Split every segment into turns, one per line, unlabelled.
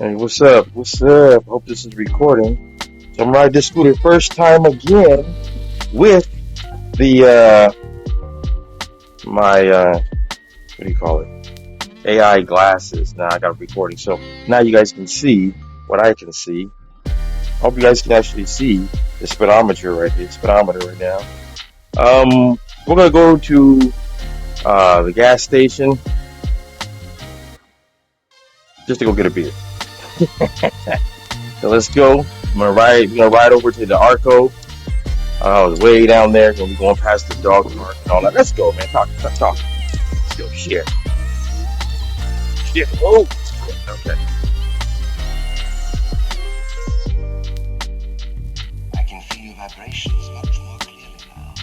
Hey, what's up? What's up? Hope this is recording. So I'm riding this scooter first time again with the my what do you call it? AI glasses. Now I got recording, so now you guys can see what I can see. Hope you guys can actually see the speedometer right here. Speedometer right now. We're gonna go to the gas station just to go get a beer. So let's go. We're gonna ride over to the Arco. I was way down there, gonna be going past the dog park and all that. Let's go, man. Talk. Let's go. Shit. Oh, shit. Okay.
I can feel your vibrations much more clearly now.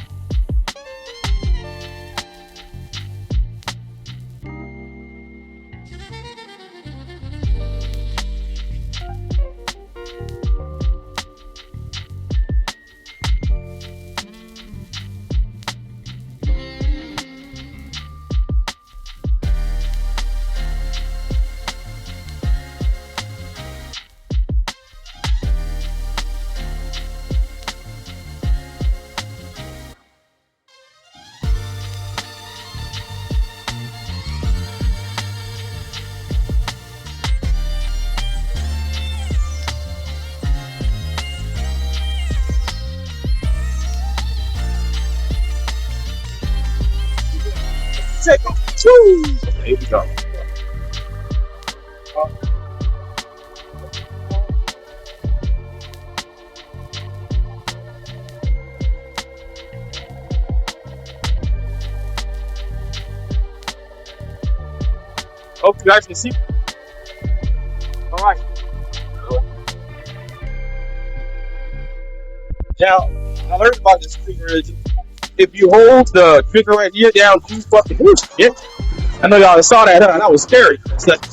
Take them. Woo! Okay, here we go. Hope you guys can see. All right. Now, I learned about this trigger is if you hold the trigger right here down too fucking shit. I know y'all saw that, huh? That was scary. It's like,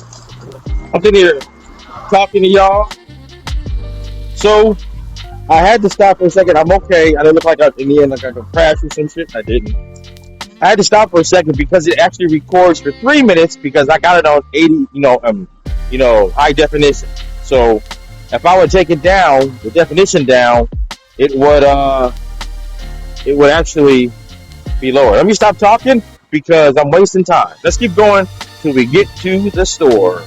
I'm sitting here talking to y'all. So I had to stop for a second. I'm okay. I didn't look like in the end like I could crash or some shit. I didn't. I had to stop for a second because it actually records for 3 minutes because I got it on 80, high definition. So if I would take it down, the definition down, it would actually be lower. Let me stop talking because I'm wasting time. Let's keep going till we get to the store.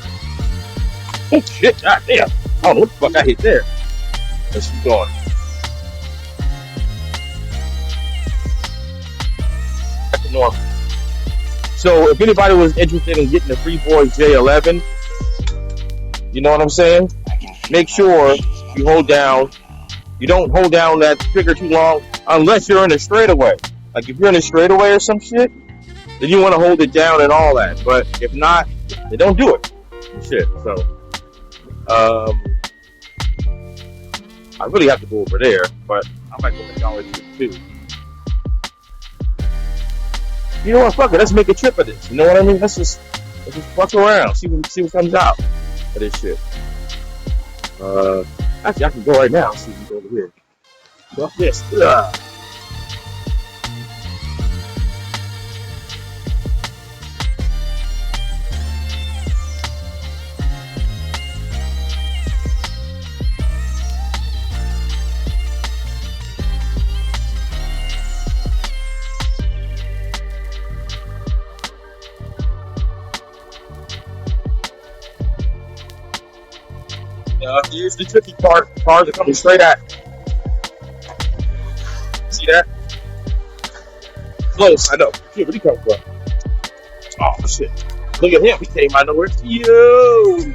Oh shit! God damn! I don't know what the fuck I hit there. Let's keep going. Back to normal. So if anybody was interested in getting the Freeboy J11, you know what I'm saying? Make sure you hold down. You don't hold down that trigger too long unless you're in a straightaway. Like if you're in a straightaway or some shit, then you want to hold it down and all that. But if not, then don't do it. Shit. So, I really have to go over there, but I might go to Dollar Tree too. You know what? Fuck it. Let's make a trip of this. You know what I mean? Let's just fuck around. See what comes out of this shit. Actually, I can go right now. See if we go over here. Fuck this. Ugh. Here's the tricky part. Cars are coming straight at. See that? Close, I know. Shit, where'd he come from? Oh, shit. Look at him. He came out of nowhere. Yo!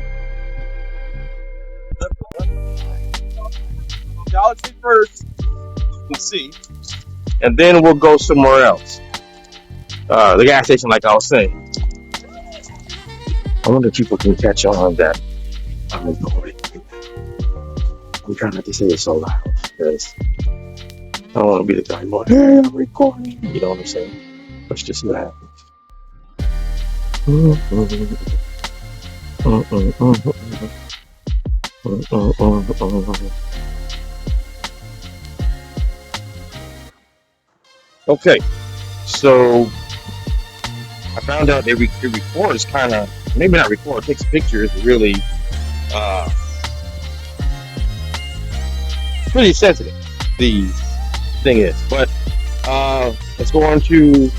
Dollar Tree first. You can see. And then we'll go somewhere else. The gas station, like I was saying. I wonder if people can catch on that. I'm trying not to say it so loud because I don't want to be the guy going, hey, I'm recording. You know what I'm saying? Let's just see what happens. Okay, so I found out it records kind of, maybe not record, takes pictures really Uh, pretty sensitive. The thing is, but let's go on to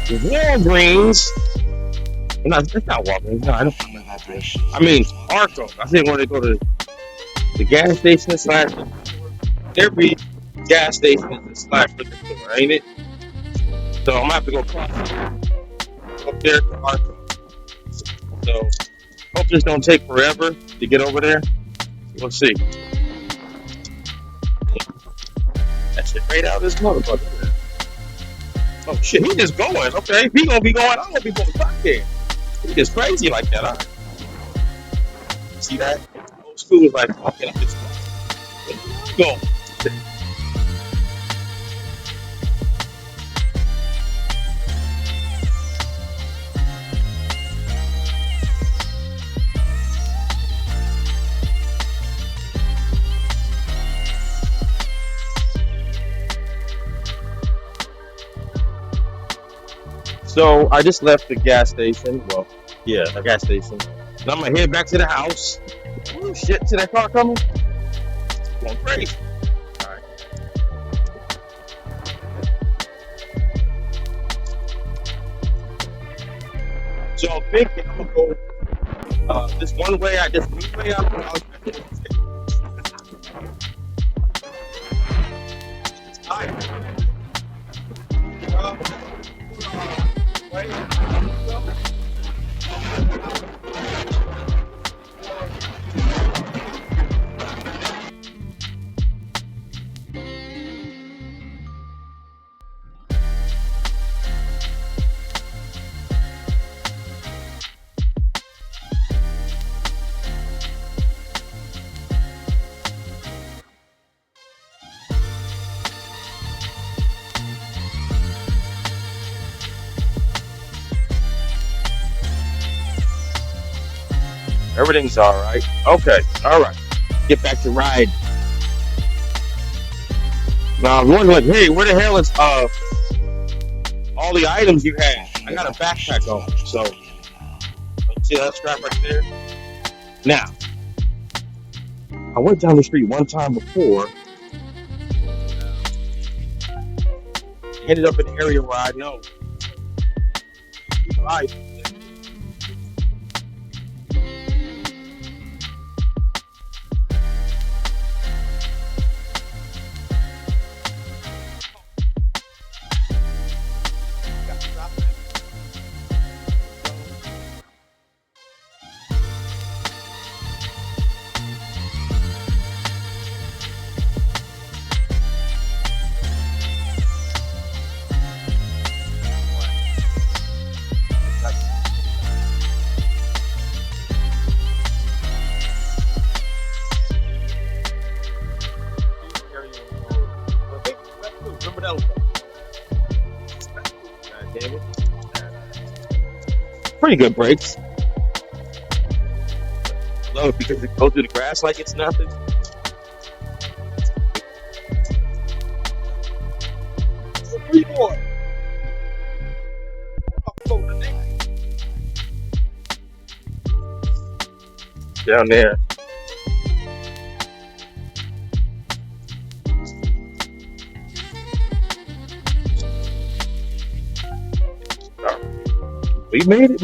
Walgreens. No, it's not Walgreens. No, I don't.
Few vibrations.
I mean Arco. I think when they go to the gas station slash every gas station is a slash liquor store, ain't it? So I'm gonna have to go up there to Arco. So hope this don't take forever to get over there. We'll see. That shit right out of this motherfucker. Oh shit, he just going. Okay, if he gonna be going, I'm gonna be going back there. He just crazy like that, huh? See that? Old school is like, okay, I'm just going. So I just left the gas station. Well, yeah, the gas station. And I'm gonna head back to the house. Oh shit, see that car coming? Going crazy. Alright. So I'm thinking I'm gonna go this one way, this new way out. Everything's all right. Okay, all right. Get back to ride. Now I'm wondering, like, hey, where the hell is all the items you had? I got a backpack on, so see that strap right there. Now, I went down the street one time before. Ended up in an area where I know. Right. Remember that? God damn it. Pretty good brakes. Love it because it goes through the grass like it's nothing. Freeboy. Down there. We made it.